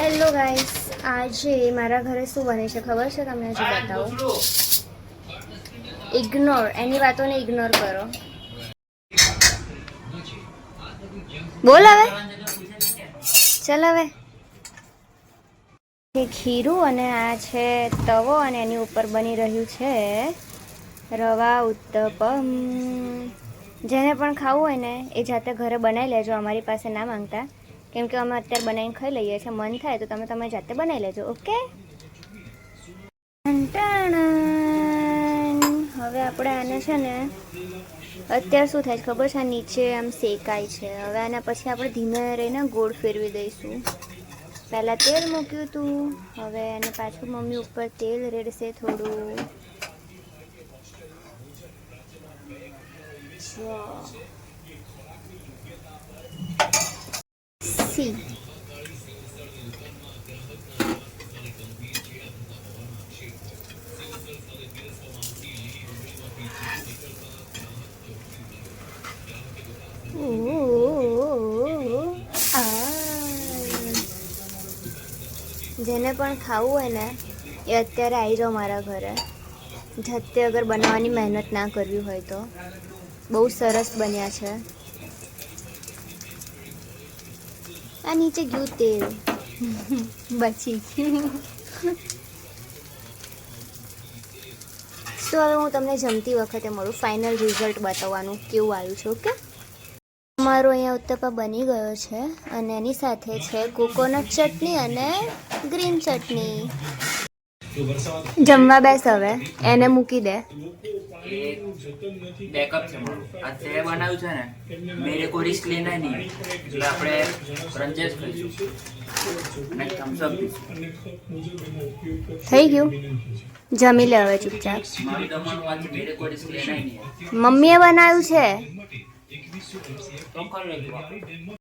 Hello guys, આજે મારા ઘરે શું બને છે ખબર છે તમને? હજી બતાવું. ઇગ્નોર, એની વાતોને ઇગ્નોર કરો. બોલ હવે, ચાલ હવે. ખીરું અને આ છે તવો અને એની ઉપર બની રહ્યું છે રવા ઉત્તપમ. જેને પણ ખાવું હોય ને એ જાતે ઘરે બનાવી લેજો, અમારી પાસે ના માંગતા, કેમ કે અમે અત્યારે બનાવીને ખાઈ લઈએ છીએ. મન થાય તો તમે જાતે બનાવી લેજો, ઓકે? હવે આપણે આને છે ને અત્યારે શું થાય ખબર છે, નીચે આમ શેકાય છે. હવે આના પછી આપણે ધીમે રહીને ગોળ ફેરવી દઈશું. પહેલાં તેલ મૂક્યું હતું, હવે એને પાછું મમ્મી ઉપર તેલ રેડશે થોડું. સી જેને પણ ખાવું હોય ને એ અત્યારે આવી જાઓ મારા ઘરે. જાતે અગર બનાવવાની મહેનત ના કરવી હોય તો. બહુ સરસ બન્યા છે. આ નીચે ગયું તેલ બચી. તો હવે હું તમને જમતી વખતે મળું, ફાઇનલ રિઝલ્ટ બતાવવાનું કેવું આવ્યું છે, ઓકે? અમારો અહીંયા ઉત્તપા બની ગયો છે અને એની સાથે છે કોકોનટ ચટણી અને ગ્રીન ચટણી. જમવા બેસ હવે, એને મૂકી દે. બેકઅપ છે મારું. આ તે બનાવ્યું છે ને, મેરે કોઈ રિસ્ક લેના નહીં, એટલે આપણે રંજેશ ખાઈશું અને થમ્સ અપ પીશું. થઈ ગયું, જમી લે હવે ચૂપચાપ. મારું જમવાનું આજે મેરે કોઈ રિસ્ક લેના નહીં. મમ્મીએ બનાવ્યું છે. તો કરી લેજો.